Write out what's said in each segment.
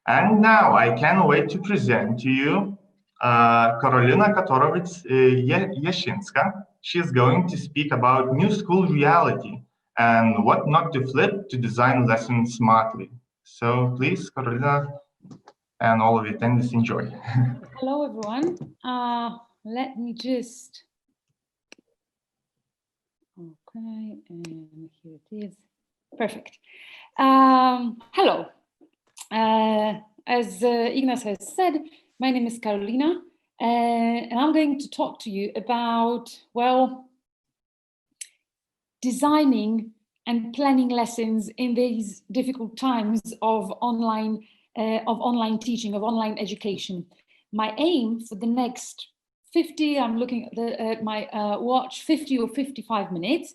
And now I can't wait to present to you Karolina Kotorowicz-Jasińska. She's going to speak about new school reality and what not to flip to design lessons smartly. So please, Karolina, and all of your attendees, enjoy. Hello, everyone. Let me just, okay, and here it is. Perfect. Hello. As Ignas has said, my name is Karolina, and I'm going to talk to you about, well, designing and planning lessons in these difficult times of online teaching, of online education. My aim for the next 50, I'm looking at my watch, 50 or 55 minutes,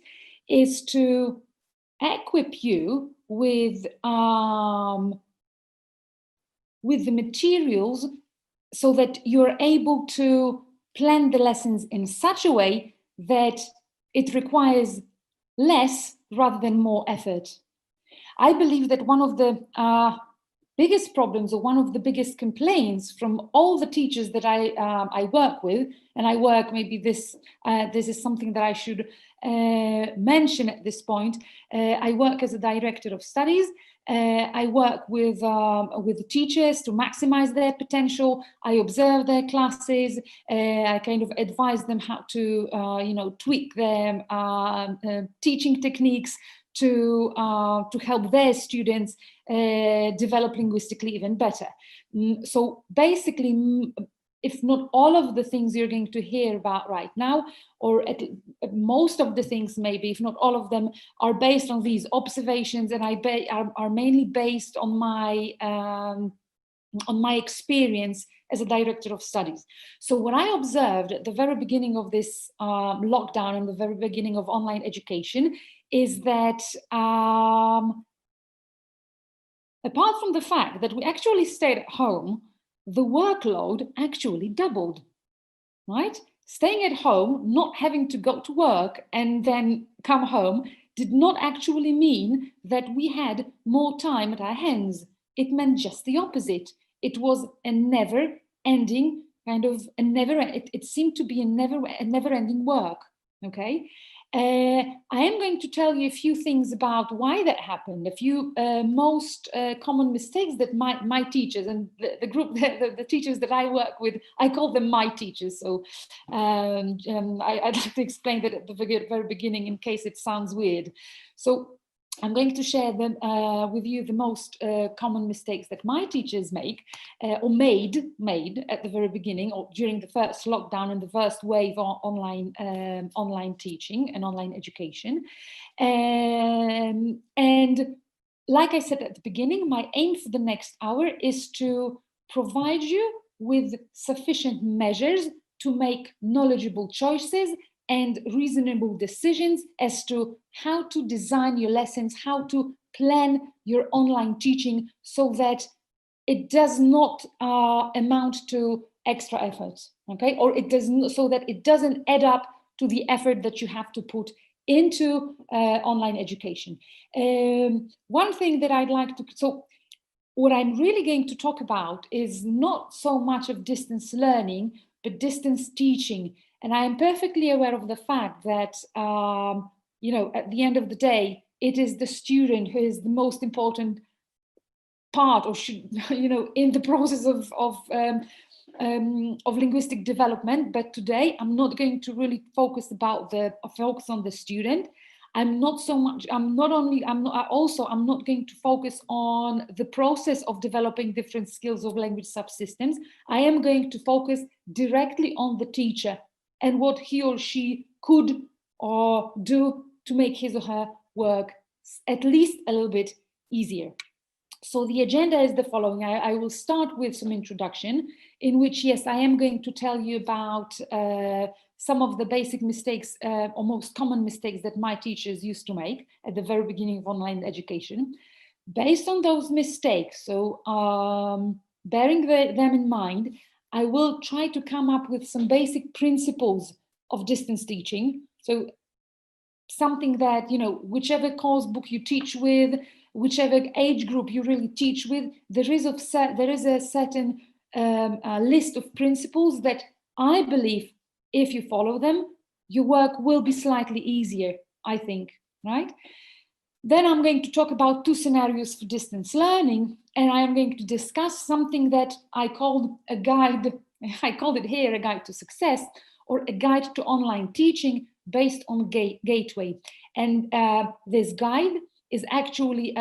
is to equip you with the materials so that you're able to plan the lessons in such a way that it requires less rather than more effort. I believe that one of the biggest problems, or one of the biggest complaints from all the teachers that I work with, and I work, maybe this is something that I should mention at this point. I work as a director of studies. I work with the teachers to maximize their potential. I observe their classes. I kind of advise them how to, tweak their teaching techniques to help their students develop linguistically even better. So basically, if not all of the things you're going to hear about right now, or at most of the things maybe, if not all of them, are based on these observations, and are mainly based on my experience as a director of studies. So what I observed at the very beginning of this lockdown and the very beginning of online education is that apart from the fact that we actually stayed at home, the workload actually doubled, right? Staying at home, not having to go to work and then come home, did not actually mean that we had more time at our hands. It meant just the opposite. It was a never-ending kind of it seemed to be a never-ending work. Okay. I am going to tell you a few things about why that happened, a few most common mistakes that my teachers and the group, the teachers that I work with, I call them my teachers. So I'd like to explain that at the very beginning in case it sounds weird. So I'm going to share them with you the most common mistakes that my teachers make or made at the very beginning, or during the first lockdown and the first wave of online teaching and online education. And like I said at the beginning, my aim for the next hour is to provide you with sufficient measures to make knowledgeable choices and reasonable decisions as to how to design your lessons, how to plan your online teaching so that it does not amount to extra effort, okay? Or it doesn't, so that it doesn't add up to the effort that you have to put into online education. One thing that I'd like to, so what I'm really going to talk about is not so much of distance learning, but distance teaching. And I am perfectly aware of the fact that, at the end of the day, it is the student who is the most important part, or should, in the process of linguistic development. But today, I'm not going to really focus on the student. I'm not going to focus on the process of developing different skills of language subsystems. I am going to focus directly on the teacher and what he or she could or do to make his or her work at least a little bit easier. So the agenda is the following. I will start with some introduction in which, yes, I am going to tell you about some of the basic mistakes or most common mistakes that my teachers used to make at the very beginning of online education. Based on those mistakes, so bearing them in mind, I will try to come up with some basic principles of distance teaching. So something that, whichever course book you teach with, whichever age group you really teach with, there is a certain list of principles that I believe if you follow them, your work will be slightly easier, I think, right? Then I'm going to talk about 2 scenarios for distance learning, and I am going to discuss something that I called a guide. I called it here a guide to success, or a guide to online teaching based on Gateway. And this guide is actually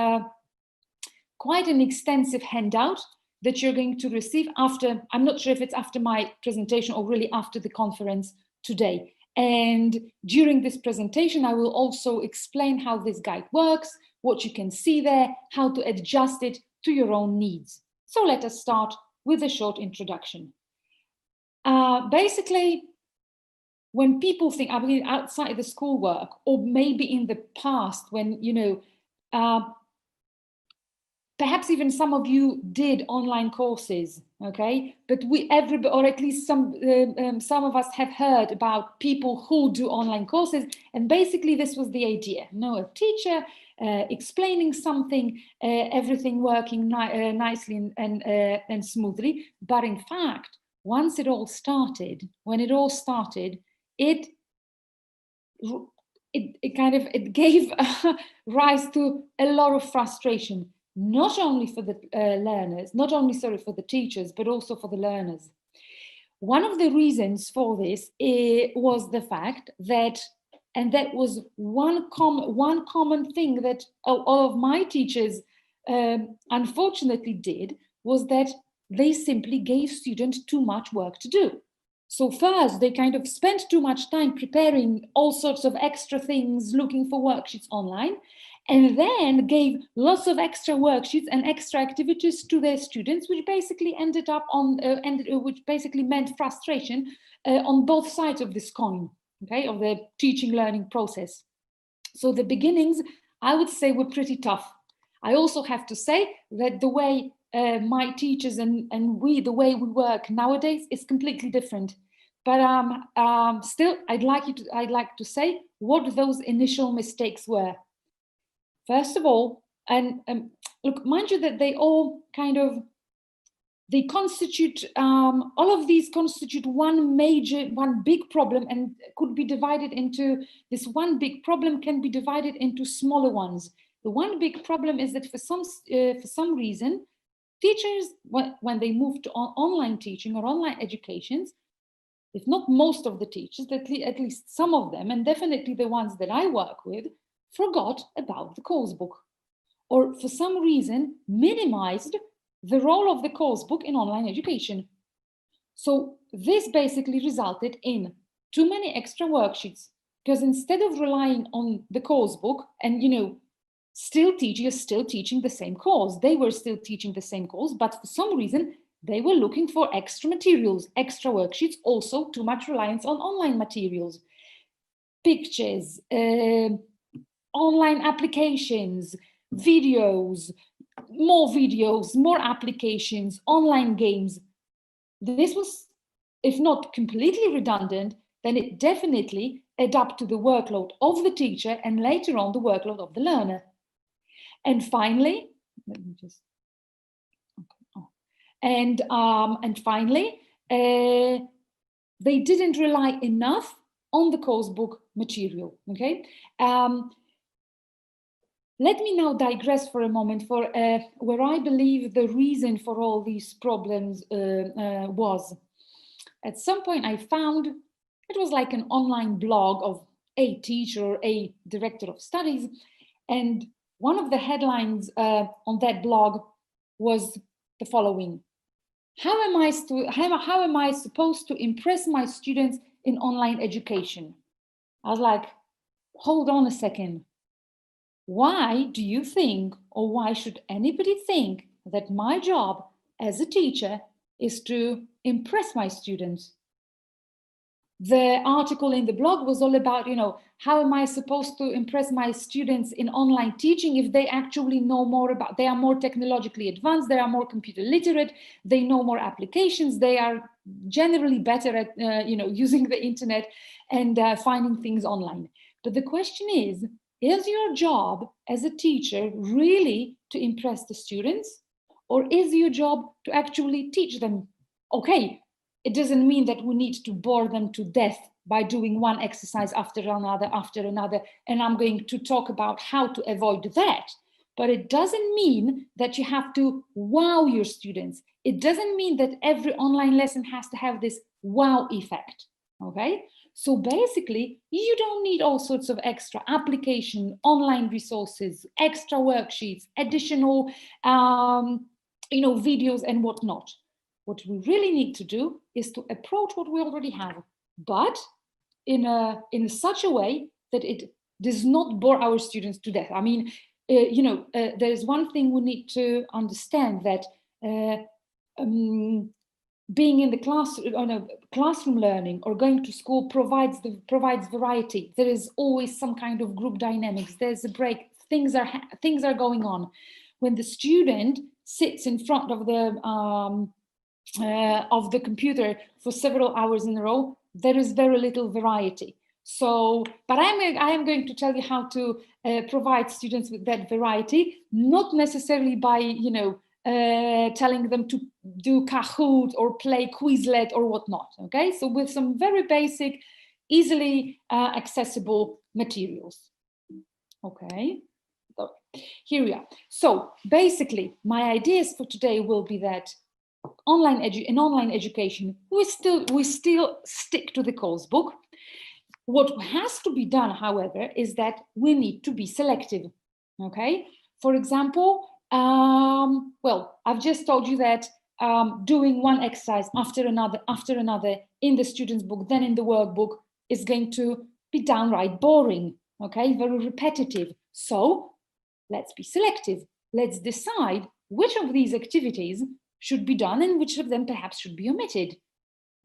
quite an extensive handout that you're going to receive after, I'm not sure if it's after my presentation or really after the conference today. And during this presentation, I will also explain how this guide works, what you can see there, how to adjust it to your own needs. So let us start with a short introduction. Basically, when people think, I mean, outside the schoolwork, or maybe in the past when, you know, perhaps even some of you did online courses, okay? But or at least some of us have heard about people who do online courses, and basically this was the idea. You know, a teacher explaining something, everything working nicely and smoothly. But in fact, once it all started, when it all started, it gave rise to a lot of frustration. Not only for the learners, not only, sorry, for the teachers, but also for the learners. One of the reasons for this was the fact that, and that was one common thing that all of my teachers unfortunately did, was that they simply gave students too much work to do. So first, they kind of spent too much time preparing all sorts of extra things, looking for worksheets online, and then gave lots of extra worksheets and extra activities to their students, which basically ended up on, which basically meant frustration on both sides of this coin, okay, of the teaching learning process. So the beginnings, I would say, were pretty tough. I also have to say that the way my teachers and the way we work nowadays is completely different. But still, I'd like to say what those initial mistakes were. First of all, and look, mind you that they all kind of, they constitute, all of these constitute one big problem, and could be divided into, this one big problem can be divided into smaller ones. The one big problem is that for some reason, teachers, when they move to online teaching or online educations, if not most of the teachers, at least some of them, and definitely the ones that I work with, forgot about the course book, or for some reason minimized the role of the course book in online education. So this basically resulted in too many extra worksheets, because instead of relying on the course book and, you know, you're still teaching the same course, they were still teaching the same course, but for some reason they were looking for extra materials, extra worksheets, also too much reliance on online materials, pictures, online applications, videos, more applications, online games. This was, if not completely redundant, then it definitely adapted to the workload of the teacher and later on the workload of the learner. And finally, let me just, okay. And finally, they didn't rely enough on the course book material, okay? Let me now digress for a moment for where I believe the reason for all these problems was. At some point I found, it was like an online blog of a teacher or a director of studies, and one of the headlines on that blog was the following: How am I supposed to impress my students in online education? I was like, hold on a second. Why do you think, or why should anybody think, that my job as a teacher is to impress my students? The article in the blog was all about, you know, how am I supposed to impress my students in online teaching if they actually know more about, they are more technologically advanced, they are more computer literate, they know more applications, they are generally better at, you know, using the internet and finding things online. But the question is is your job as a teacher really to impress the students? Or is your job to actually teach them? Okay, it doesn't mean that we need to bore them to death by doing one exercise after another, and I'm going to talk about how to avoid that. But it doesn't mean that you have to wow your students. It doesn't mean that every online lesson has to have this wow effect, okay? So basically, you don't need all sorts of extra application, online resources, extra worksheets, additional videos and whatnot. What we really need to do is to approach what we already have, but in such a way that it does not bore our students to death. I mean, there's one thing we need to understand, that being in the classroom learning or going to school provides variety. There is always some kind of group dynamics. There's a break. Things are going on. When the student sits in front of the computer for several hours in a row, there is very little variety. So, but I am going to tell you how to provide students with that variety, not necessarily by telling them to do Kahoot or play Quizlet or whatnot. Okay, so with some very basic, easily accessible materials. Okay, so here we are. So basically, my ideas for today will be that in online education, we still stick to the course book. What has to be done, however, is that we need to be selective. Okay, for example, well, I've just told you that doing one exercise after another in the student's book, then in the workbook, is going to be downright boring. Okay, very repetitive. So let's be selective. Let's decide which of these activities should be done and which of them perhaps should be omitted.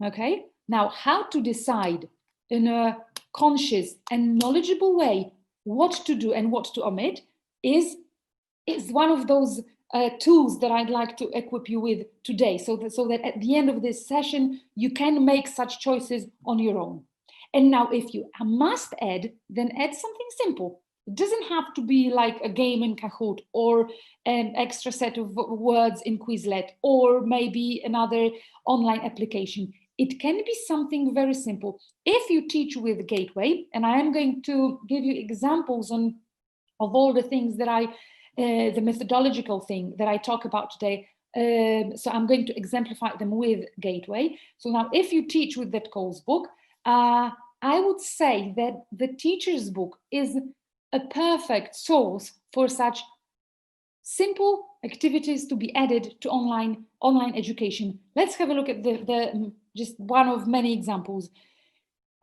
Okay, now how to decide in a conscious and knowledgeable way what to do and what to omit is one of those tools that I'd like to equip you with today, so that at the end of this session you can make such choices on your own. And now if you must add, then add something simple. It doesn't have to be like a game in Kahoot or an extra set of words in Quizlet or maybe another online application. It can be something very simple. If you teach with Gateway, and I am going to give you examples of all the things that the methodological thing that I talk about today. So I'm going to exemplify them with Gateway. So now if you teach with that course book, I would say that the teacher's book is a perfect source for such simple activities to be added to online education. Let's have a look at the just one of many examples.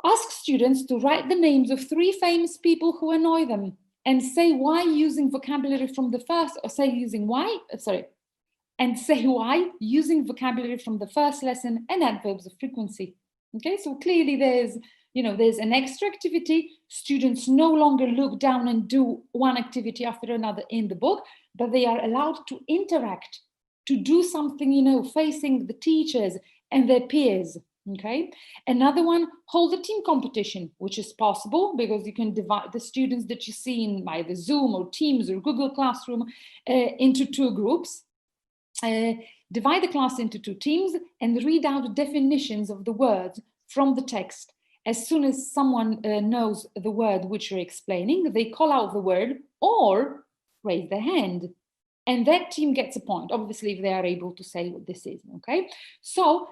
Ask students to write the names of 3 famous people who annoy them and say why using vocabulary from the first, or say using why, and say why using vocabulary from the first lesson and adverbs of frequency. Okay, so clearly there's an extra activity. Students no longer look down and do one activity after another in the book, but they are allowed to interact, to do something, facing the teachers and their peers. Okay, another one, hold a team competition, which is possible because you can divide the students that you see in either Zoom or Teams or Google Classroom into 2 groups. Divide the class into 2 teams and read out definitions of the words from the text. As soon as someone knows the word which you're explaining, they call out the word or raise their hand. And that team gets a point, obviously, if they are able to say what this is, okay? So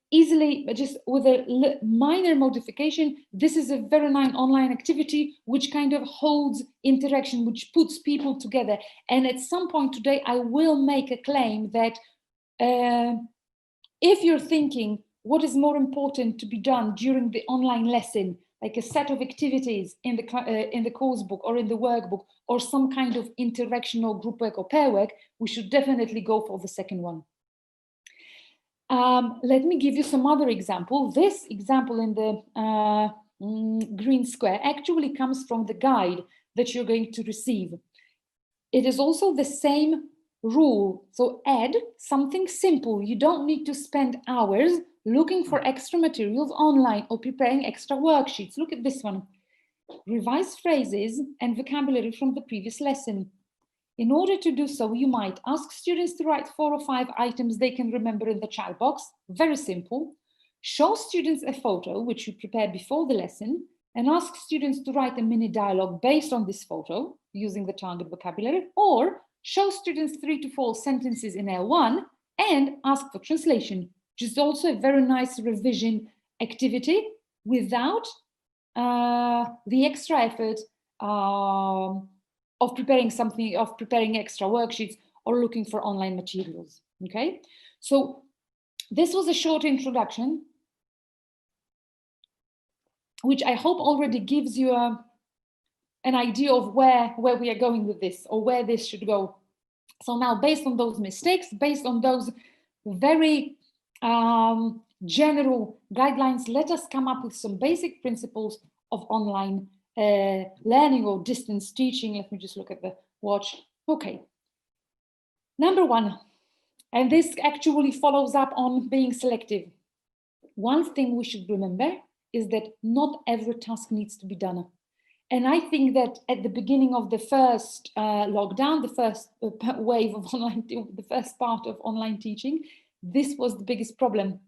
easily, just with a minor modification, this is a very nice online activity which kind of holds interaction, which puts people together. And at some point today, I will make a claim that if you're thinking what is more important to be done during the online lesson, like a set of activities in the course book or in the workbook, or some kind of interactional group work or pair work, we should definitely go for the second one. Let me give you some other example. This example in the green square actually comes from the guide that you're going to receive. It is also the same rule. So add something simple. You don't need to spend hours looking for extra materials online or preparing extra worksheets. Look at this one. revise phrases and vocabulary from the previous lesson. In order to do so, you might ask students to write 4 or 5 items they can remember in the chat box. Very simple. Show students a photo which you prepared before the lesson and ask students to write a mini dialogue based on this photo using the target vocabulary, or show students 3 to 4 sentences in L1 and ask for translation, which is also a very nice revision activity without the extra effort of preparing extra worksheets or looking for online materials. Okay, so this was a short introduction, which I hope already gives you an idea of where we are going with this, or where this should go. So now, based on those mistakes, based on those very general guidelines, let us come up with some basic principles of online learning or distance teaching. Let me just look at the watch. Okay. Number 1, and this actually follows up on being selective. One thing we should remember is that not every task needs to be done. And I think that at the beginning of the first lockdown, the first wave of online, the first part of online teaching, this was the biggest problem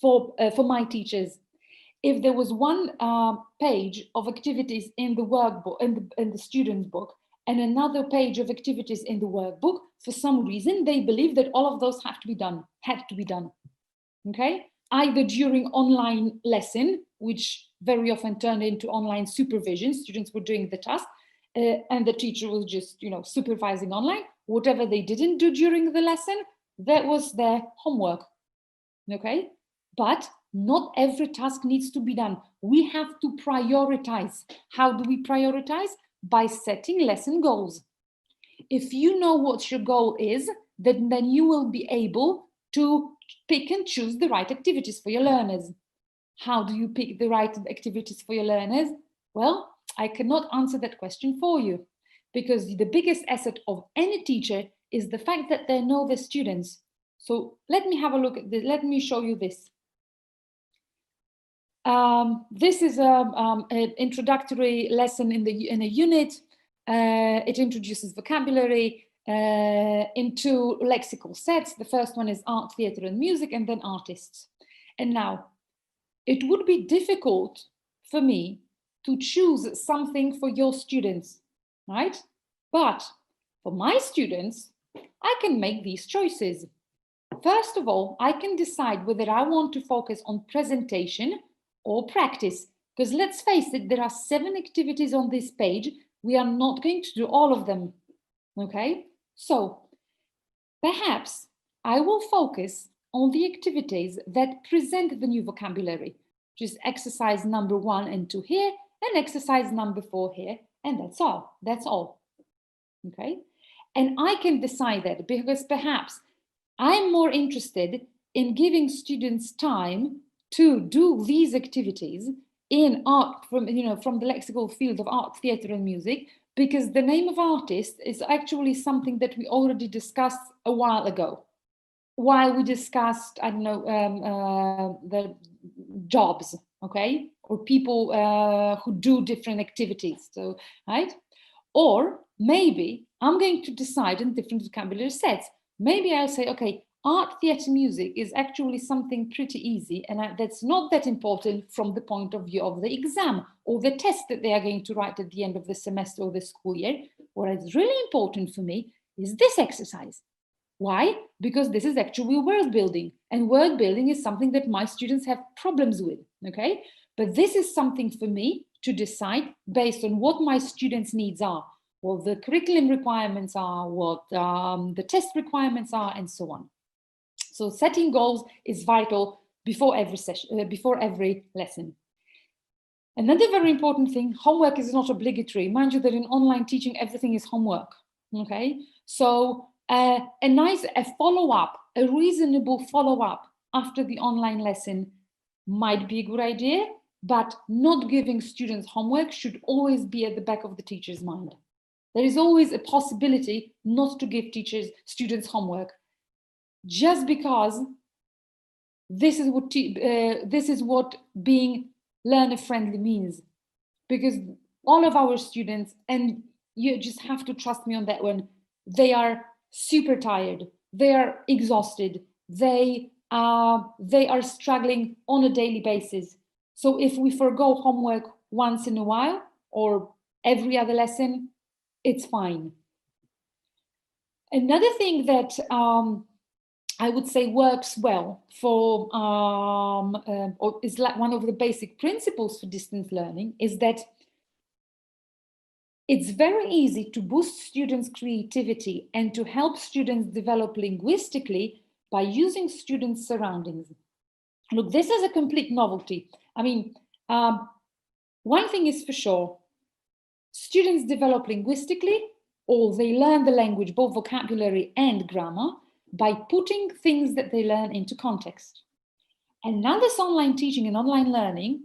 for my teachers. If there was one page of activities in the workbook, in the student's book, and another page of activities in the workbook, for some reason, they believed that all of those had to be done, okay? Either during online lesson, which very often turned into online supervision, students were doing the task, and the teacher was just, supervising online. Whatever they didn't do during the lesson, that was their homework, okay? But not every task needs to be done. We have to prioritize. How do we prioritize? By setting lesson goals. If you know what your goal is, then you will be able to pick and choose the right activities for your learners. How do you pick the right activities for your learners? Well, I cannot answer that question for you, because the biggest asset of any teacher is the fact that they know their students. So let me have a look at this. Let me show you this. This is an introductory lesson in a unit. It introduces vocabulary in 2 lexical sets. The first one is art, theatre, and music, and then artists. And now, it would be difficult for me to choose something for your students, right? But for my students, I can make these choices. First of all, I can decide whether I want to focus on presentation or practice, because let's face it, there are 7 activities on this page. We are not going to do all of them, okay? So perhaps I will focus on the activities that present the new vocabulary, which is exercise number 1 and 2 here, and exercise number 4 here, and that's all, okay? And I can decide that because perhaps I'm more interested in giving students time to do these activities in art from the lexical field of art, theatre, and music, because the name of artist is actually something that we already discussed a while ago, while we discussed, I don't know, the jobs, okay, or people who do different activities, so, right? Or maybe I'm going to decide on different vocabulary sets. Maybe I'll say, okay, art, theatre, music is actually something pretty easy, and that's not that important from the point of view of the exam or the test that they are going to write at the end of the semester or the school year. What is really important for me is this exercise. Why? Because this is actually word building, and word building is something that my students have problems with, okay? But this is something for me to decide based on what my students' needs are, what the curriculum requirements are, what the test requirements are, and so on. So setting goals is vital before every session, before every lesson. Another very important thing, homework is not obligatory. Mind you that in online teaching, everything is homework, okay? So a follow-up, a reasonable follow-up after the online lesson might be a good idea, but not giving students homework should always be at the back of the teacher's mind. There is always a possibility not to give students homework, just because this is what being learner-friendly means. Because all of our students, and you just have to trust me on that one, they are super tired, they are exhausted, they are struggling on a daily basis. So if we forgo homework once in a while or every other lesson, it's fine. Another thing that I would say works well for, or is like one of the basic principles for distance learning, is that it's very easy to boost students' creativity and to help students develop linguistically by using students' surroundings. Look, this is a complete novelty. I mean, one thing is for sure, students develop linguistically, or they learn the language, both vocabulary and grammar, by putting things that they learn into context. And now this online teaching and online learning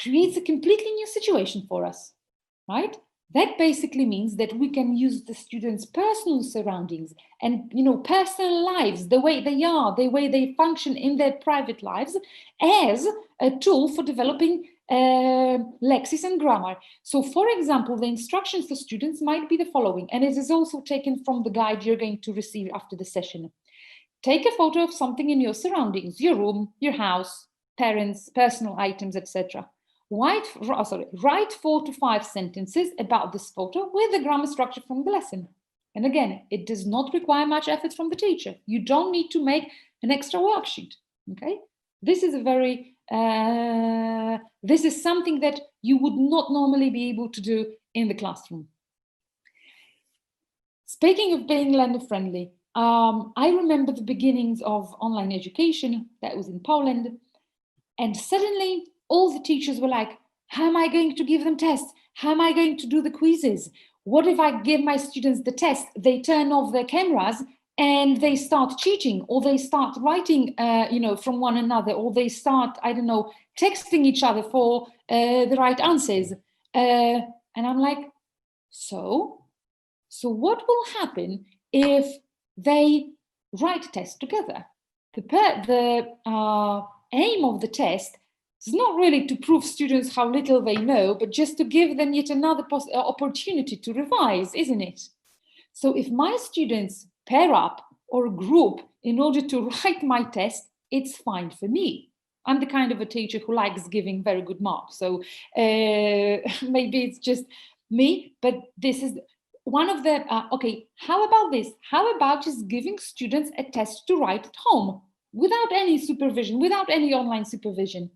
creates a completely new situation for us, right? That basically means that we can use the students' personal surroundings and, you know, personal lives, the way they are, the way they function in their private lives, as a tool for developing lexis and grammar. So, for example, the instructions for students might be the following, and it is also taken from the guide you're going to receive after the session. Take a photo of something in your surroundings, your room, your house, parents, personal items, etc. Write 4 to 5 sentences about this photo with the grammar structure from the lesson. And again, it does not require much effort from the teacher. You don't need to make an extra worksheet, okay? This is a very, this is something that you would not normally be able to do in the classroom. Speaking of being learner-friendly, I remember the beginnings of online education, that was in Poland, and suddenly all the teachers were like, how am I going to give them tests? How am I going to do the quizzes? What if I give my students the test, they turn off their cameras and they start cheating, or they start writing, you know, from one another, or they start, I don't know, texting each other for the right answers. And I'm like, so what will happen if they write tests together? The aim of the test is not really to prove students how little they know, but just to give them yet another opportunity to revise, isn't it? So if my students pair up or group in order to write my test, it's fine for me. I'm the kind of a teacher who likes giving very good marks. So maybe it's just me, but this is one of the, okay, how about this? How about just giving students a test to write at home without any supervision, without any online supervision?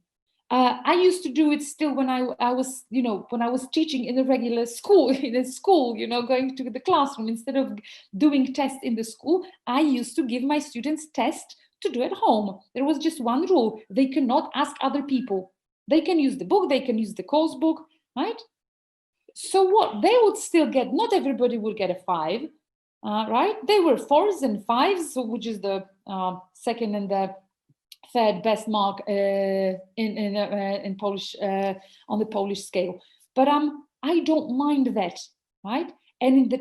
I used to do it still when I was, you know, when I was teaching in a regular school, you know, going to the classroom. Instead of doing tests in the school, I used to give my students tests to do at home. There was just one rule: they cannot ask other people. They can use the book, they can use the course book, right? So what? They would still get, not everybody would get a 5, right? They were 4s and 5s, so which is the second and the third best mark in Polish, on the Polish scale. But I don't mind that, right? And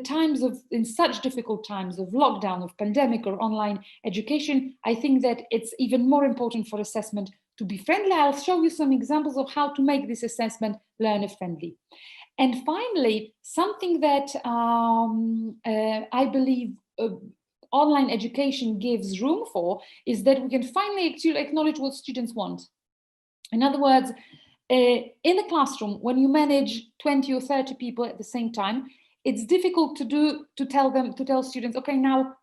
in such difficult times of lockdown, of pandemic, or online education, I think that it's even more important for assessment to be friendly. I'll show you some examples of how to make this assessment learner friendly. And finally, something that I believe online education gives room for is that we can finally acknowledge what students want. In other words, in the classroom, when you manage 20 or 30 people at the same time, it's difficult to tell students, okay, now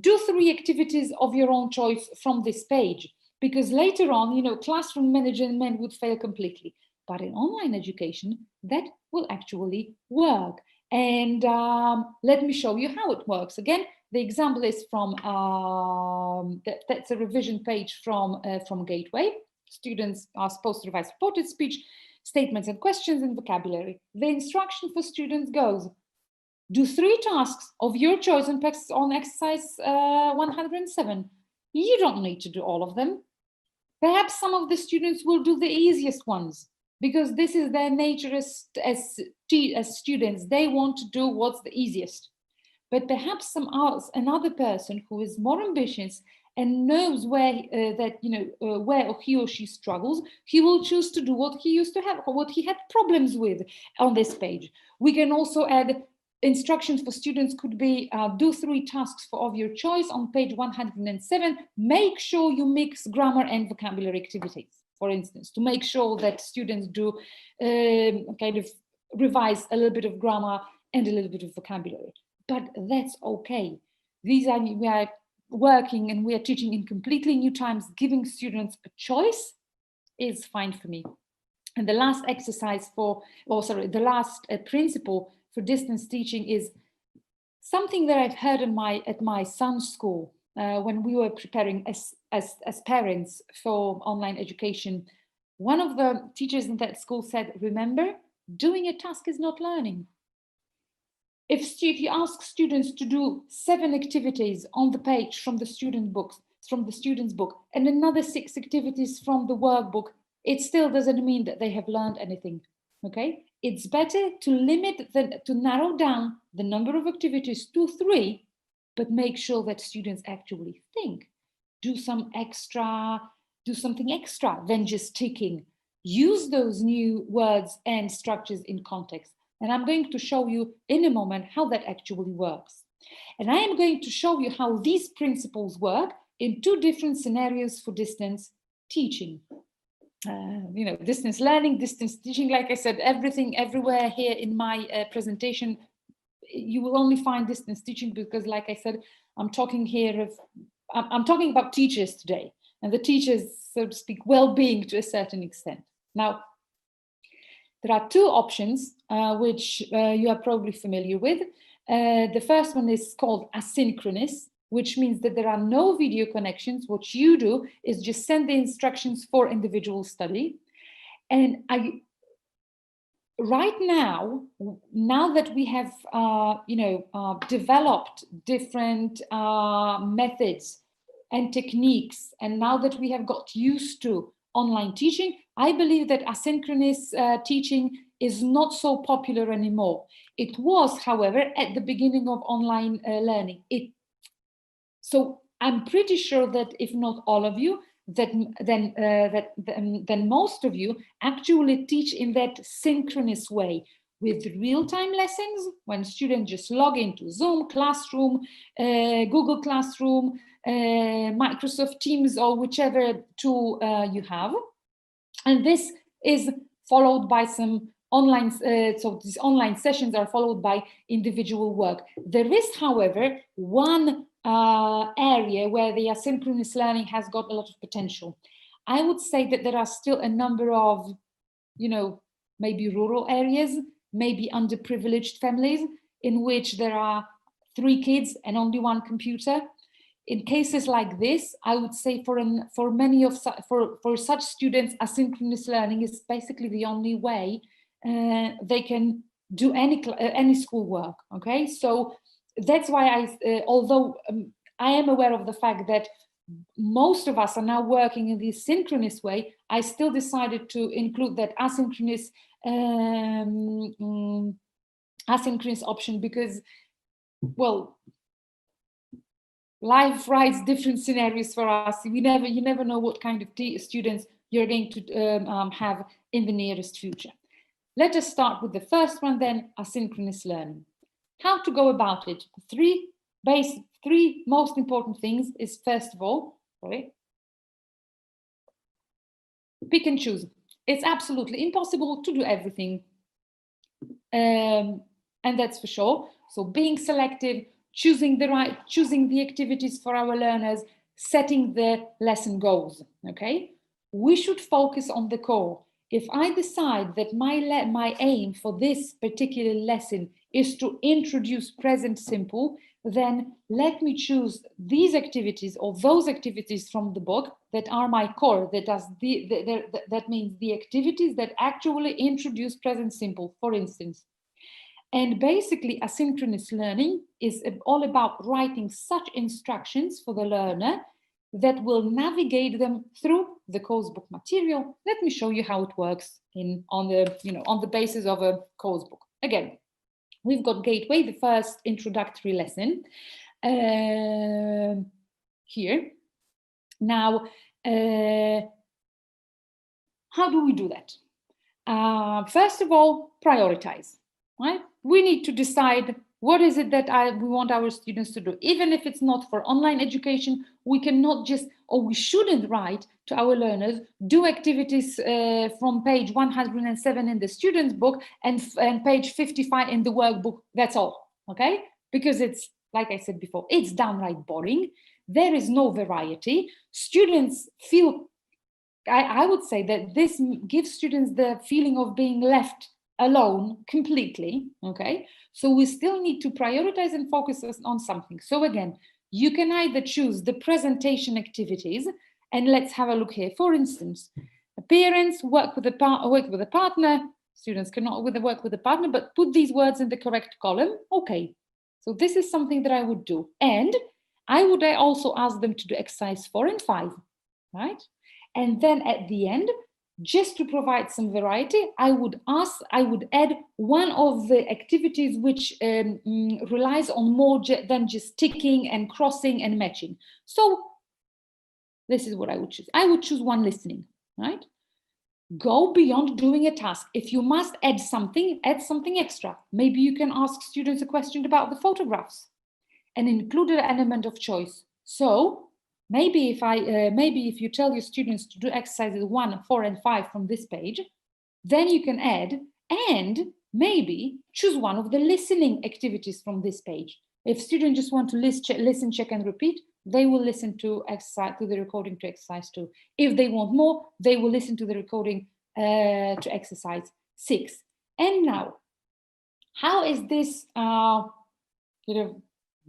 do 3 activities of your own choice from this page, because later on, you know, classroom management would fail completely. But in online education, that will actually work. And let me show you how it works. Again, the example is from, that's a revision page from Gateway. Students are supposed to revise reported speech, statements and questions, and vocabulary. The instruction for students goes: do 3 tasks of your choice on exercise 107. You don't need to do all of them. Perhaps some of the students will do the easiest ones, because this is their nature as students. They want to do what's the easiest. But perhaps another person who is more ambitious and knows where where he or she struggles, he will choose to do what he used to have, or what he had problems with on this page. We can also add instructions for students. Could be do 3 tasks of your choice on page 107. Make sure you mix grammar and vocabulary activities, for instance, to make sure that students do kind of revise a little bit of grammar and a little bit of vocabulary. But that's okay. We are working and we are teaching in completely new times. Giving students a choice is fine for me. And the last exercise the last principle for distance teaching is something that I've heard at my son's school when we were preparing as parents for online education. One of the teachers in that school said, remember, doing a task is not learning. If you ask students to do 7 activities on the page from the student's book, and another 6 activities from the workbook, it still doesn't mean that they have learned anything. Okay, it's better to narrow down the number of activities to 3, but make sure that students actually think, do something extra than just ticking. Use those new words and structures in context. And I'm going to show you in a moment how that actually works. And I am going to show you how these principles work in 2 different scenarios for distance teaching. Distance learning, distance teaching, like I said, everything, everywhere here in my presentation, you will only find distance teaching because, like I said, I'm talking about teachers today, and the teachers, so to speak, well-being to a certain extent. Now, there are 2 options which you are probably familiar with. The first one is called asynchronous, which means that there are no video connections. What you do is just send the instructions for individual study. And right now that we have developed different methods and techniques, and now that we have got used to online teaching, I believe that asynchronous teaching is not so popular anymore. It was, however, at the beginning of online learning. So I'm pretty sure that if not all of you, then most of you actually teach in that synchronous way, with real-time lessons, when students just log into Zoom, Classroom, Google Classroom, Microsoft Teams, or whichever tool you have. And this is followed by some online, so these online sessions are followed by individual work. There is, however, one area where the asynchronous learning has got a lot of potential. I would say that there are still a number of, maybe rural areas, maybe underprivileged families, in which there are 3 kids and only 1 computer. In cases like this, I would say for such students, asynchronous learning is basically the only way they can do any schoolwork. Okay, so that's why although I am aware of the fact that most of us are now working in this synchronous way, I still decided to include that asynchronous option because, well, life writes different scenarios for us. You never know what kind of students you're going to have in the nearest future. Let us start with the first one then, asynchronous learning. How to go about it? 3 most important things is, first of all, pick and choose. It's absolutely impossible to do everything. And that's for sure. So being selective, choosing the activities for our learners, setting the lesson goals, okay? We should focus on the core. If I decide that my aim for this particular lesson is to introduce present simple, then let me choose these activities or those activities from the book that are my core, that means the activities that actually introduce present simple, for instance. And basically, asynchronous learning is all about writing such instructions for the learner that will navigate them through the course book material. Let me show you how it works on the basis of a course book. Again, we've got Gateway, the first introductory lesson here. Now, how do we do that? First of all, prioritize, right? We need to decide what is it that we want our students to do. Even if it's not for online education, we cannot just, or we shouldn't write to our learners, do activities from page 107 in the student's book and page 55 in the workbook, that's all, okay? Because it's, like I said before, it's downright boring. There is no variety. Students feel, I would say that this gives students the feeling of being left alone completely, okay? So we still need to prioritize and focus on something. So again, you can either choose the presentation activities, and let's have a look here. For instance, parents work with a partner, students cannot work with a partner, but put these words in the correct column, okay. So this is something that I would do. And I would also ask them to do exercise 4 and 5, right? And then at the end, just to provide some variety, I would add one of the activities which relies on more than just ticking and crossing and matching. So this is what I would choose. I would choose one listening, right? Go beyond doing a task. If you must add something extra. Maybe you can ask students a question about the photographs and include an element of choice. So maybe if you tell your students to do exercises 1, 4, and 5 from this page, then you can add and maybe choose one of the listening activities from this page. If students just want to listen, check, and repeat, they will listen to the recording to exercise 2. If they want more, they will listen to the recording to exercise 6. And now, how is this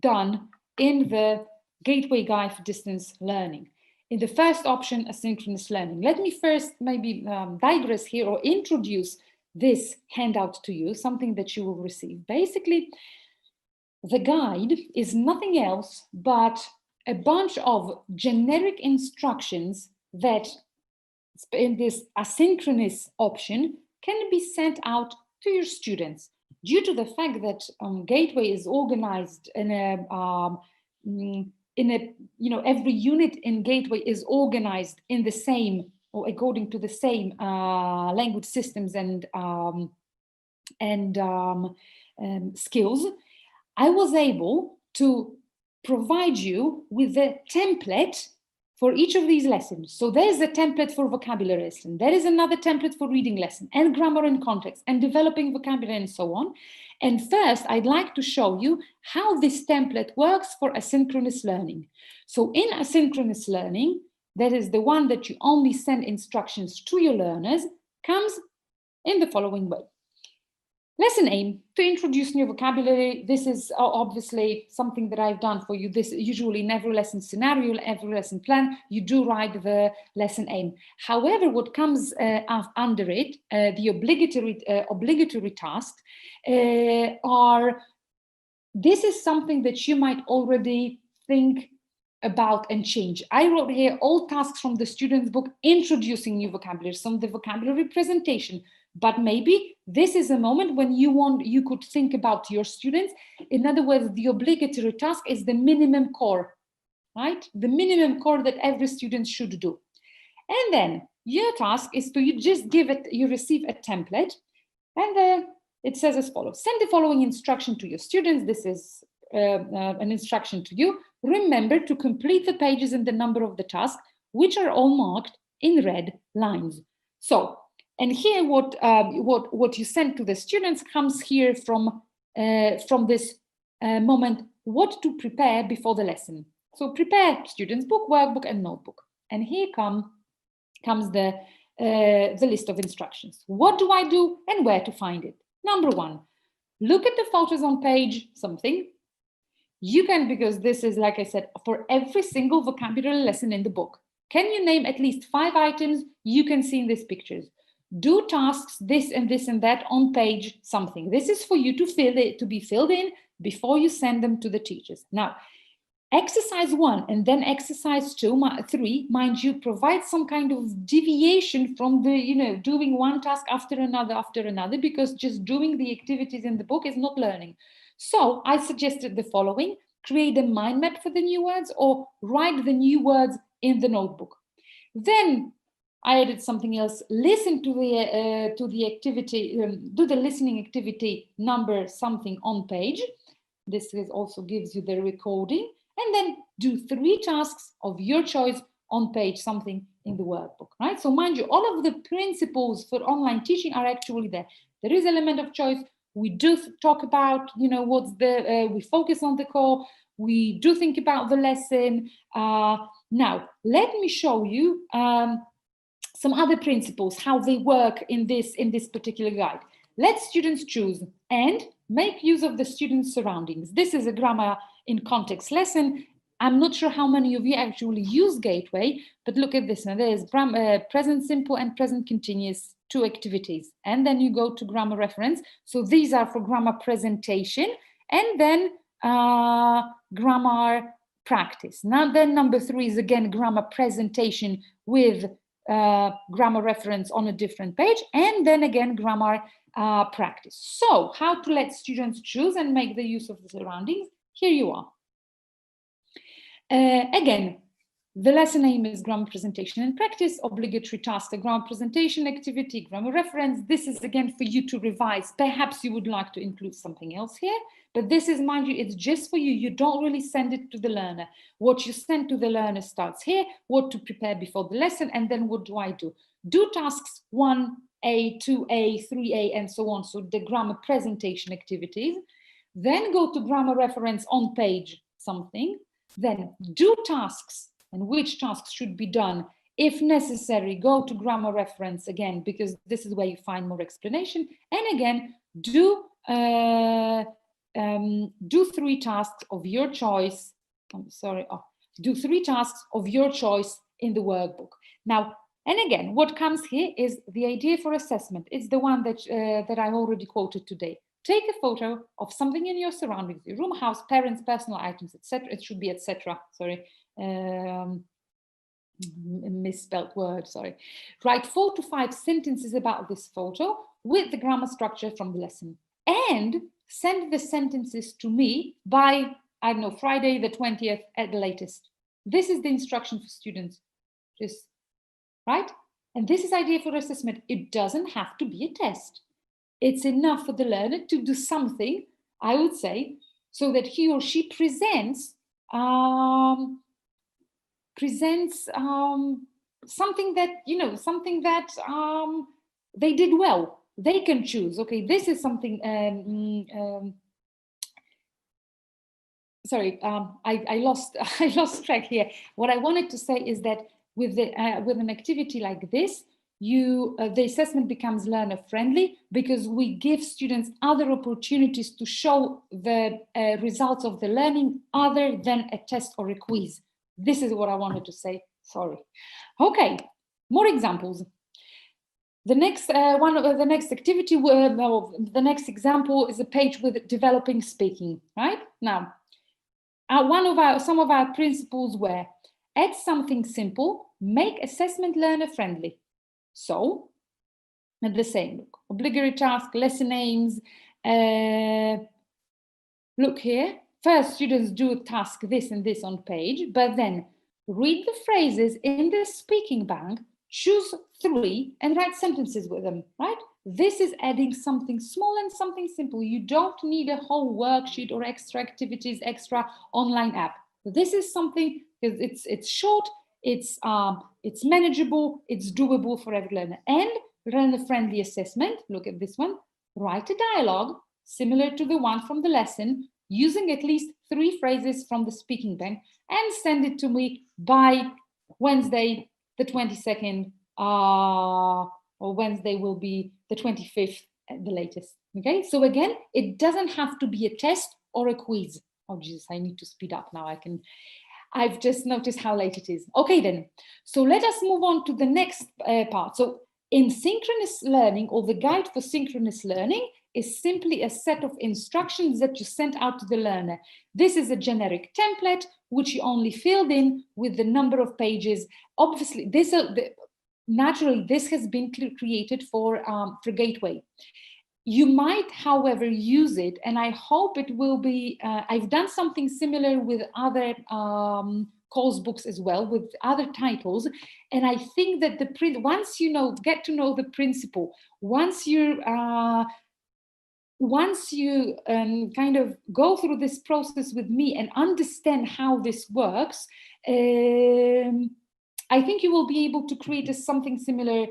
done in the Gateway Guide for Distance Learning? In the first option, asynchronous learning. Let me first maybe digress here or introduce this handout to you, something that you will receive. Basically, the guide is nothing else but a bunch of generic instructions that in this asynchronous option can be sent out to your students. Due to the fact that Gateway is organized in every unit in Gateway is organized in the same or according to the same language systems and skills, I was able to provide you with a template for each of these lessons. So there's a template for vocabulary lesson. There is another template for reading lesson and grammar and context and developing vocabulary and so on. And first, I'd like to show you how this template works for asynchronous learning. So in asynchronous learning, that is the one that you only send instructions to your learners, comes in the following way. Lesson aim, to introduce new vocabulary. This is obviously something that I've done for you. This usually in every lesson scenario, every lesson plan, you do write the lesson aim. However, what comes under it, the obligatory tasks this is something that you might already think about and change. I wrote here all tasks from the student's book introducing new vocabulary, some of the vocabulary presentation. But maybe this is a moment when you could think about your students. In other words, the obligatory task is the minimum core, right? The minimum core that every student should do. And then your task is to you receive a template, and it says as follows: send the following instruction to your students. This is an instruction to you. Remember to complete the pages and the number of the task, which are all marked in red lines. So, and here what you send to the students comes here from this moment, what to prepare before the lesson. So prepare students' book, workbook, and notebook. And here comes the list of instructions. What do I do and where to find it? Number 1, look at the photos on page something. You can, because this is, like I said, for every single vocabulary lesson in the book. Can you name at least 5 items you can see in these pictures? Do tasks this and this and that on page something. This is for you to be filled in before you send them to the teachers. Now, exercise 1 and then exercise 3, mind you, provide some kind of deviation from the, doing one task after another, because just doing the activities in the book is not learning. So I suggested the following. create a mind map for the new words, or write the new words in the notebook. Then I added something else. Listen to the activity, do the listening activity number something on page. This also gives you the recording, and then do 3 tasks of your choice on page something in the workbook, right? So mind you, all of the principles for online teaching are actually there. There is element of choice. We do talk about, what's the, we focus on the core. We do think about the lesson. Now, let me show you some other principles, how they work in this particular guide. Let students choose and make use of the student's surroundings. This is a grammar in context lesson. I'm not sure how many of you actually use Gateway, but look at this. Now there's present simple and present continuous, 2 activities. And then you go to grammar reference. So these are for grammar presentation, and then grammar practice. Now then number 3 is again grammar presentation with grammar reference on a different page, and then again grammar practice. So how to let students choose and make the use of the surroundings? Here you are. Again, the lesson name is grammar presentation and practice, obligatory task, a grammar presentation activity, grammar reference. This is again for you to revise. Perhaps you would like to include something else here, but this is, mind you, it's just for you. You don't really send it to the learner. What you send to the learner starts here, what to prepare before the lesson, and then what do I do? Do tasks 1A, 2A, 3A, and so on. So the grammar presentation activities. Then go to grammar reference on page something. Then do tasks, and which tasks should be done. If necessary, go to grammar reference again, because this is where you find more explanation. And again, do 3 tasks of your choice. Do 3 tasks of your choice in the workbook. Now, and again, what comes here is the idea for assessment. It's the one that that I already quoted today. Take a photo of something in your surroundings, your room, house, parents, personal items, etc. It should be etc. Sorry, misspelled word. Sorry. Write 4 to 5 sentences about this photo with the grammar structure from the lesson, and send the sentences to me by, I don't know, Friday the 20th at the latest. This is the instruction for students. Just right, and this is idea for assessment. It doesn't have to be a test. It's enough for the learner to do something, I would say, so that he or she presents something that, something that they did well. They can choose. Okay, this is something. Sorry, I lost track here. What I wanted to say is that with an activity like this, the assessment becomes learner friendly, because we give students other opportunities to show the results of the learning other than a test or a quiz. This is what I wanted to say. Sorry. Okay, more examples. The next the next activity, the next example is a page with developing speaking. Right now, some of our principles were: add something simple, make assessment learner friendly. So, at the same look, obligatory task, lesson names. Look here. First, students do task this and this on page, but then read the phrases in the speaking bank, choose 3 and write sentences with them, right? This is adding something small and something simple. You don't need a whole worksheet or extra activities, extra online app. This is something, because it's short, it's manageable, it's doable for every learner. And learner-friendly assessment, look at this one. Write a dialogue similar to the one from the lesson, using at least 3 phrases from the speaking bank, and send it to me by Wednesday the 22nd, or Wednesday will be the 25th at the latest. Okay, so again, it doesn't have to be a test or a quiz. Oh Jesus, I need to speed up now. I've just noticed how late it is. Okay then, so let us move on to the next part. So in synchronous learning, or the guide for synchronous learning, is simply a set of instructions that you send out to the learner. This is a generic template, which you only filled in with the number of pages. Obviously, naturally, this has been created for Gateway. You might, however, use it, and I hope it will be, I've done something similar with other course books as well, with other titles, and I think that once you get to know the principle, once you kind of go through this process with me and understand how this works, I think you will be able to create something similar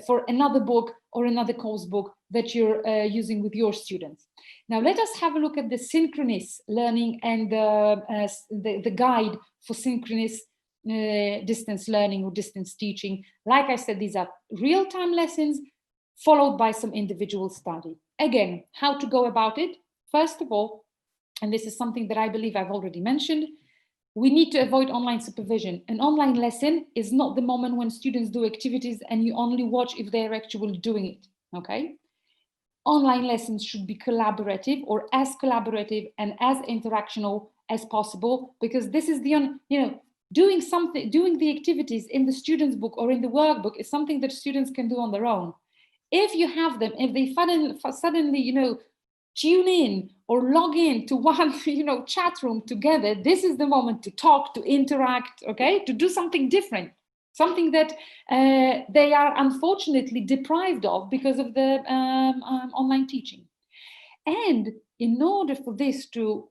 for another book or another course book that you're using with your students. Now let us have a look at the synchronous learning and the guide for synchronous distance learning or distance teaching. Like I said, these are real-time lessons followed by some individual study. Again, how to go about it? First of all, and this is something that I believe I've already mentioned, we need to avoid online supervision. An online lesson is not the moment when students do activities and you only watch if they're actually doing it, okay? Online lessons should be collaborative, or as collaborative and as interactional as possible, because this is the, doing the activities in the student's book or in the workbook is something that students can do on their own. If you have them, if they suddenly, tune in or log in to one, chat room together, this is the moment to talk, to interact, okay, to do something different, something that they are unfortunately deprived of because of the online teaching. And in order for this to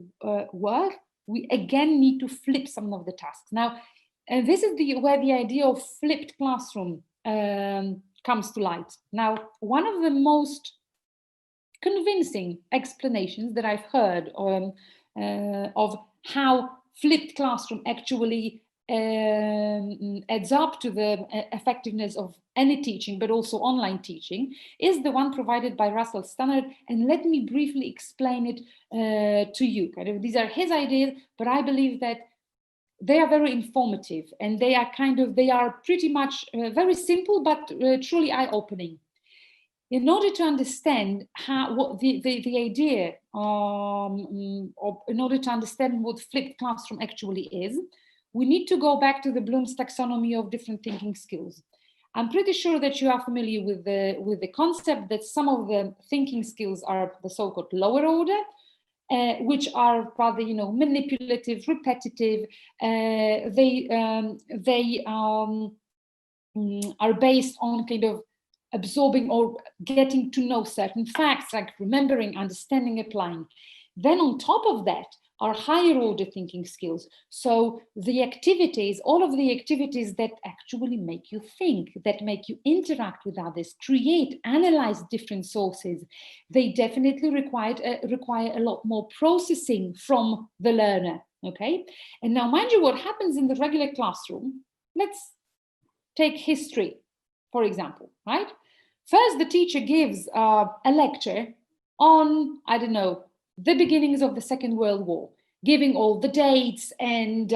work, we again need to flip some of the tasks. Now, this is where the idea of flipped classroom comes to light. Now, one of the most convincing explanations that I've heard of how flipped classroom actually adds up to the effectiveness of any teaching, but also online teaching, is the one provided by Russell Stannard. And let me briefly explain it to you. Kind of, these are his ideas, but I believe that they are very informative, and they are pretty much very simple, but truly eye-opening. In order to understand the idea, in order to understand what flipped classroom actually is, we need to go back to the Bloom's taxonomy of different thinking skills. I'm pretty sure that you are familiar with the concept that some of the thinking skills are the so-called lower order, which are rather, manipulative, repetitive. They are based on kind of absorbing or getting to know certain facts, like remembering, understanding, applying. Then on top of that are higher order thinking skills. So the activities, all of the activities that actually make you think, that make you interact with others, create, analyze different sources, they definitely require a lot more processing from the learner, okay? And now, mind you, what happens in the regular classroom, let's take history, for example, right? First, the teacher gives a lecture on, I don't know, the beginnings of the Second World War, giving all the dates and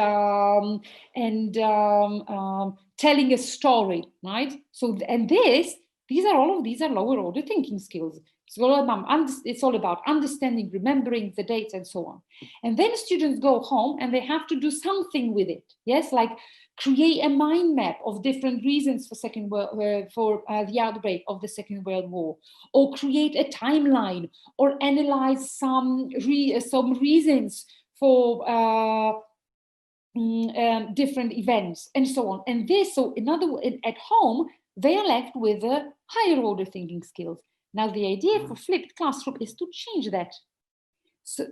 telling a story, right? So, and these are lower order thinking skills. It's all about understanding, remembering the dates, and so on. And then students go home and they have to do something with it. Yes, like create a mind map of different reasons for the outbreak of the Second World War, or create a timeline, or analyze some reasons for different events, and so on. And in other words, at home, they are left with higher order thinking skills. Now, the idea for flipped classroom is to change that. So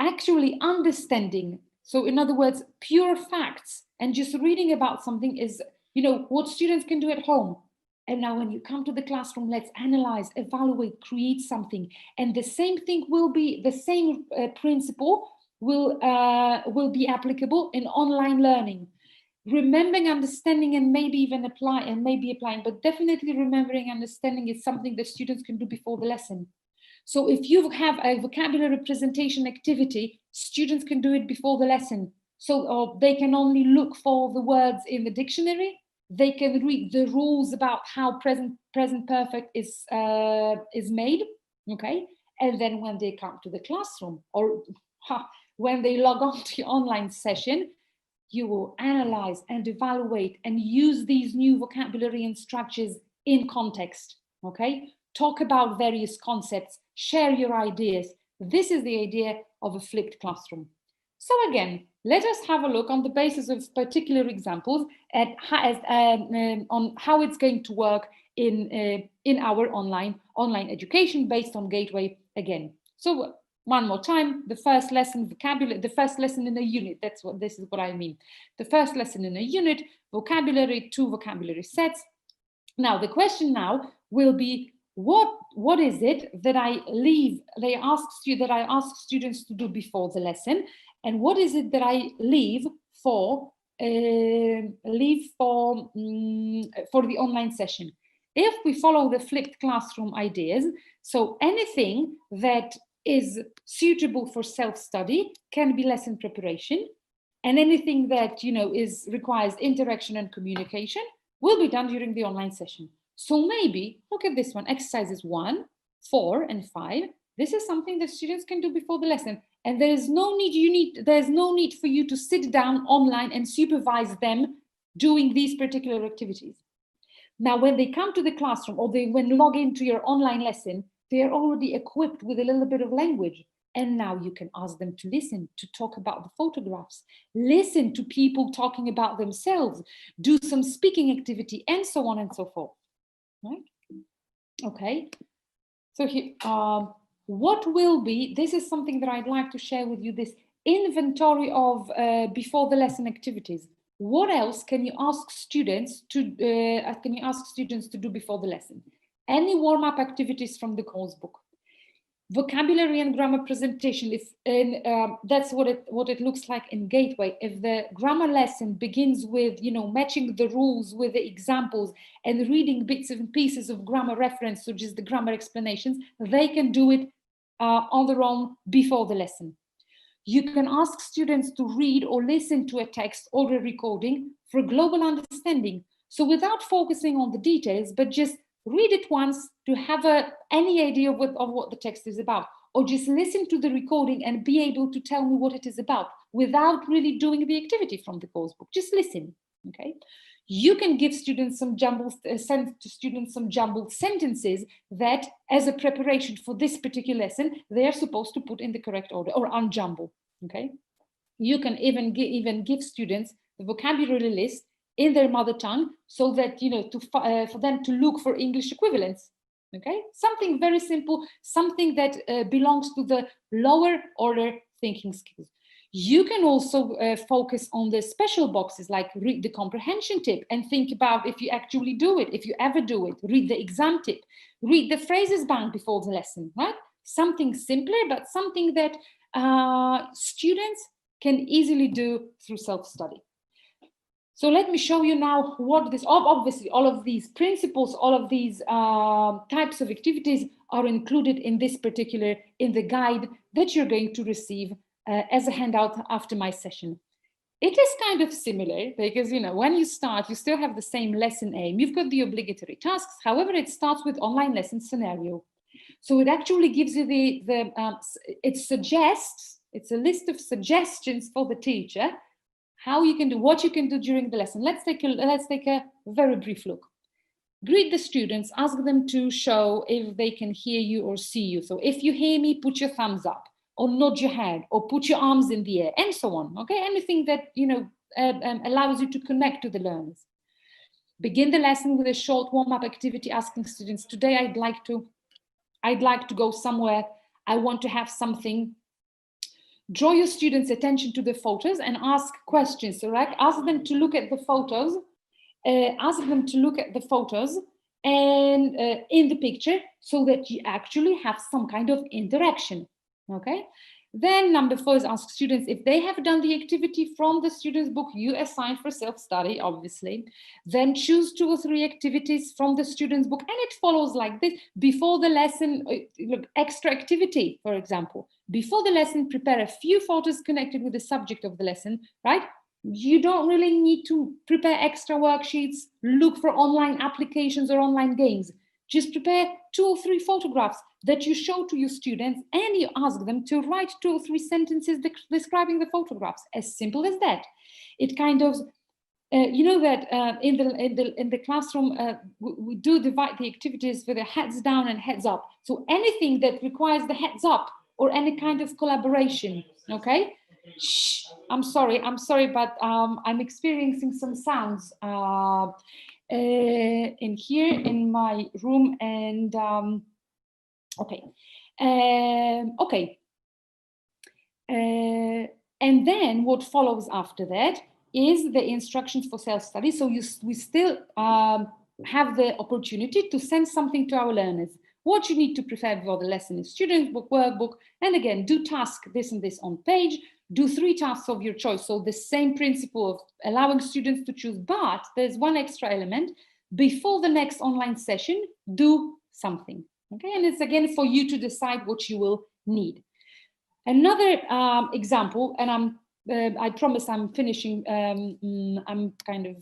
actually understanding, so in other words, pure facts, and just reading about something is, what students can do at home. And now when you come to the classroom, let's analyze, evaluate, create something. And the same thing will be, the same principle will be applicable in online learning. Remembering, understanding, and maybe even applying, but definitely remembering, understanding is something that students can do before the lesson. So if you have a vocabulary presentation activity, students can do it before the lesson. So they can only look for the words in the dictionary. They can read the rules about how present perfect is made, okay? And then when they come to the classroom, or when they log on to your online session, you will analyze and evaluate and use these new vocabulary and structures in context, okay? talk about various concepts, share your ideas. This is the idea of a flipped classroom. So again, let us have a look on the basis of particular examples at on how it's going to work in our online education based on Gateway again. So one more time, the first lesson, vocabulary, the first lesson in a unit, this is what I mean. The first lesson in a unit, vocabulary, 2 vocabulary sets. Now, the question now will be, what is it that I ask students to do before the lesson, and what is it that I leave for the online session? If we follow the flipped classroom ideas, so anything that is suitable for self-study can be lesson preparation, and anything that requires interaction and communication will be done during the online session. So maybe look at this one, exercises 1, 4, and 5. This is something that students can do before the lesson, and there's no need for you to sit down online and supervise them doing these particular activities. Now, when they come to the classroom or when log into your online lesson, they are already equipped with a little bit of language. And now you can ask them to listen, to talk about the photographs, listen to people talking about themselves, do some speaking activity, and so on and so forth. Right? Okay. So here, what will be, this is something that I'd like to share with you, this inventory of before the lesson activities. What else can you ask students to do before the lesson? Any warm-up activities from the course book? Vocabulary and grammar presentation, that's what it looks like in Gateway. If the grammar lesson begins with matching the rules with the examples and reading bits and pieces of grammar reference, such as the grammar explanations, they can do it on their own before the lesson. You can ask students to read or listen to a text or a recording for global understanding. So without focusing on the details, but just read it once to have any idea of what the text is about, or just listen to the recording and be able to tell me what it is about without really doing the activity from the course book. Just listen, okay? You can give students some jumbled sentences that, as a preparation for this particular lesson, they are supposed to put in the correct order or unjumble, okay? You can even give students the vocabulary list in their mother tongue, so that for them to look for English equivalents. Okay, something very simple, something that belongs to the lower order thinking skills. You can also focus on the special boxes, like read the comprehension tip and think about if you actually do it, if you ever do it. Read the exam tip, read the phrases bank before the lesson, right? Something simpler, but something that students can easily do through self-study. So let me show you now what this, obviously all of these principles, all of these types of activities are included in this particular, in the guide that you're going to receive as a handout after my session. It is kind of similar because, when you start, you still have the same lesson aim. You've got the obligatory tasks. However, it starts with online lesson scenario. So it actually gives you it suggests, it's a list of suggestions for the teacher, how you can do, what you can do during the lesson. Let's take a very brief look. Greet the students, ask them to show if they can hear you or see you. So if you hear me, put your thumbs up, or nod your head, or put your arms in the air, and so on. Okay, anything that allows you to connect to the learners. Begin the lesson with a short warm-up activity, asking students, today I'd like to go somewhere. I want to have something. Draw your students' attention to the photos and ask questions. So, right? Ask them to look at the photos. And in the picture, so that you actually have some kind of interaction. Okay. Then number 4 is ask students if they have done the activity from the student's book you assigned for self-study, obviously. Then choose 2 or 3 activities from the student's book, and it follows like this. Before the lesson, extra activity, for example. Before the lesson, prepare a few photos connected with the subject of the lesson, right? You don't really need to prepare extra worksheets, look for online applications or online games. Just prepare 2 or 3 photographs that you show to your students, and you ask them to write 2 or 3 sentences describing the photographs. As simple as that. It kind of you know that in the classroom we do divide the activities with the heads down and heads up. So anything that requires the heads up or any kind of collaboration, okay? Shh, I'm sorry, but I'm experiencing some sounds in here in my room, and okay, okay. And then what follows after that is the instructions for self-study. So we still have the opportunity to send something to our learners. What you need to prepare before the lesson is student book, workbook, and again, do task this and this on page, do 3 tasks of your choice. So the same principle of allowing students to choose, but there's one extra element. Before the next online session, do something, okay? And it's again for you to decide what you will need. Another example, and I promise I'm finishing, I'm kind of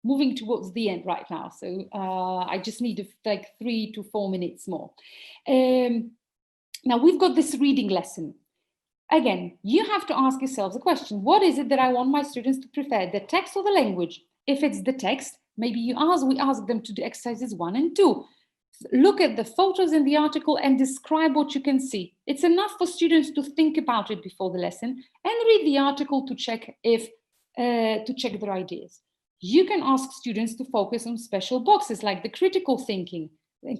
moving towards the end right now. So I just need like 3 to 4 minutes more. Now we've got this reading lesson. Again, you have to ask yourselves a question. What is it that I want my students to prefer, the text or the language? If it's the text, maybe we ask them to do exercises 1 and 2. Look at the photos in the article and describe what you can see. It's enough for students to think about it before the lesson and read the article to check their ideas. You can ask students to focus on special boxes like the critical thinking, and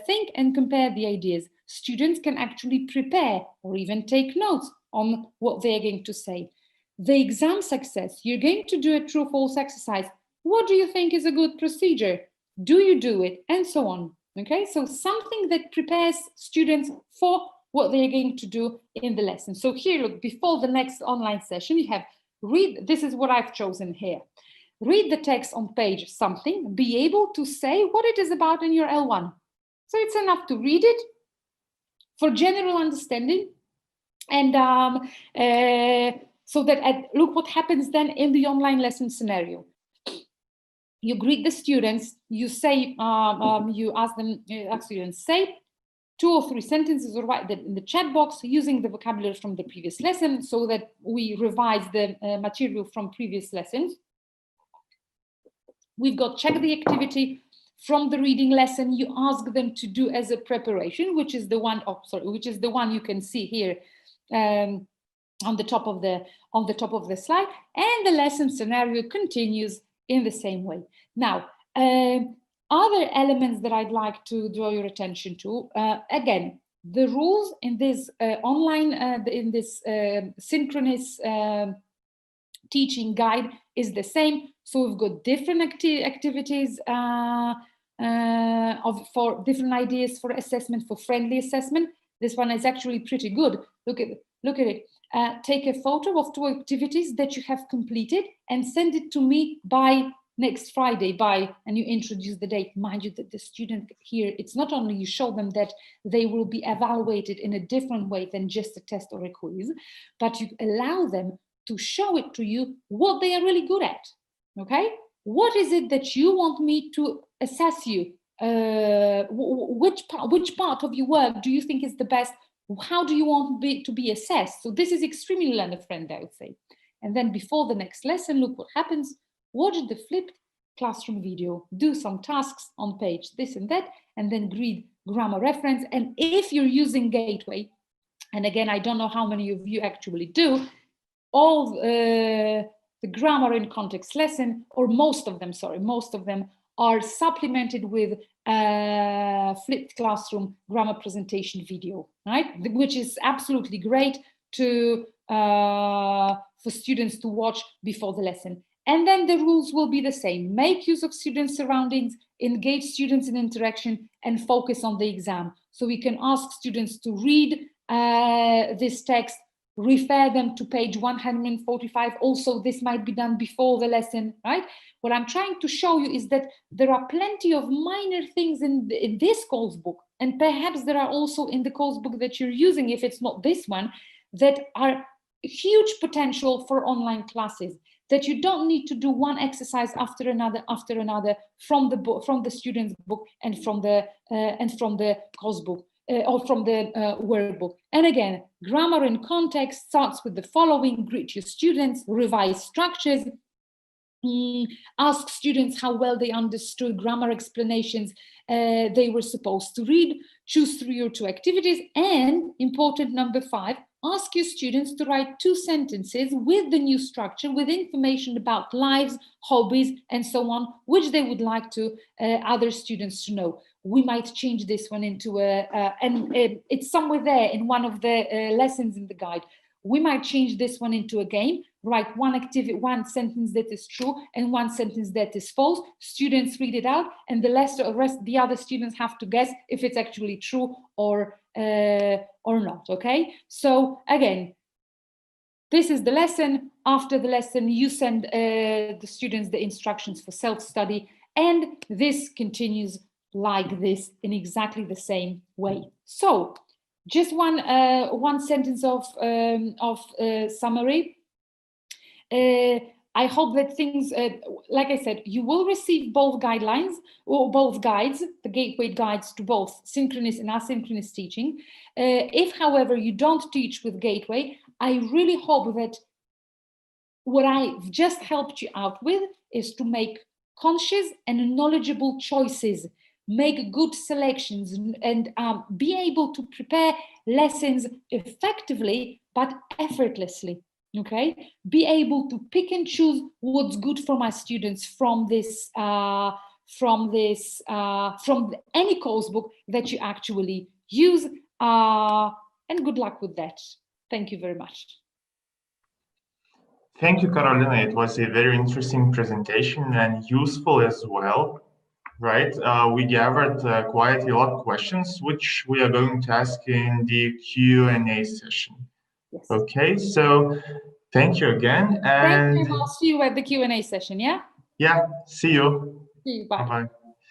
think and compare the ideas. Students can actually prepare or even take notes on what they're going to say. The exam success, you're going to do a true or false exercise. What do you think is a good procedure? Do you do it? And so on. Okay, so something that prepares students for what they're going to do in the lesson. So here, look, before the next online session, you have this is what I've chosen here. Read the text on page something, be able to say what it is about in your L1. So it's enough to read it for general understanding. And so that, look what happens then in the online lesson scenario. You greet the students, you say, you ask students, say 2 or 3 sentences or write them in the chat box using the vocabulary from the previous lesson so that we revise the material from previous lessons. We've got check the activity from the reading lesson. You ask them to do as a preparation, which is the one, you can see here on the top of the slide, and the lesson scenario continues in the same way. Now, other elements that I'd like to draw your attention to, again, the rules in this online, in this synchronous teaching guide is the same. So we've got different activities for different ideas for assessment, for friendly assessment. This one is actually pretty good. Look at it. Take a photo of 2 activities that you have completed and send it to me by next Friday, and you introduce the date. Mind you that the student here, it's not only you show them that they will be evaluated in a different way than just a test or a quiz, but you allow them to show it to you what they are really good at, okay? What is it that you want me to assess you? Which part of your work do you think is the best? How do you want to be assessed? So this is extremely learner-friendly, I would say. And then before the next lesson, look what happens. Watch the flipped classroom video, do some tasks on page this and that, and then read grammar reference. And if you're using Gateway, and again, I don't know how many of you actually do, all the grammar in context lesson, or most of them are supplemented with flipped classroom grammar presentation video, right? Which is absolutely great for students to watch before the lesson. And then the rules will be the same. Make use of student surroundings, engage students in interaction, and focus on the exam. So we can ask students to read this text, refer them to page 145. Also, this might be done before the lesson, right? What I'm trying to show you is that there are plenty of minor things in this course book, and perhaps there are also in the course book that you're using, if it's not this one, that are huge potential for online classes, that you don't need to do one exercise after another from the book, from the student's book, and from the course book. Or from the workbook. And again, grammar in context starts with the following: greet your students, revise structures, Ask students how well they understood grammar explanations they were supposed to read. Choose 3 or 2 activities. And important number 5, ask your students to write 2 sentences with the new structure, with information about lives, hobbies, and so on, which they would like to other students to know. We might change this one into it's somewhere there in one of the lessons in the guide. We might change this one into a game. Write one sentence that is true and 1 sentence that is false. Students read it out, and the other students have to guess if it's actually true or not. Okay. So again, this is the lesson. After the lesson, you send the students the instructions for self-study, and this continues like this in exactly the same way. So just one sentence of summary. I hope that things, like I said, you will receive both guidelines or both guides, the gateway guides to both synchronous and asynchronous teaching. If, however, you don't teach with gateway, I really hope that what I've just helped you out with is to make conscious and knowledgeable choices, make good selections, and be able to prepare lessons effectively but effortlessly. Okay, be able to pick and choose what's good for my students from any course book that you actually use. And good luck with that. Thank you very much. Thank you, Karolina. It was a very interesting presentation and useful as well, right? We gathered quite a lot of questions, which we are going to ask in the Q&A session. Yes. Okay, so thank you again. And thank you. I'll see you at the Q&A session, yeah? Yeah, see you. See you, bye. Bye-bye.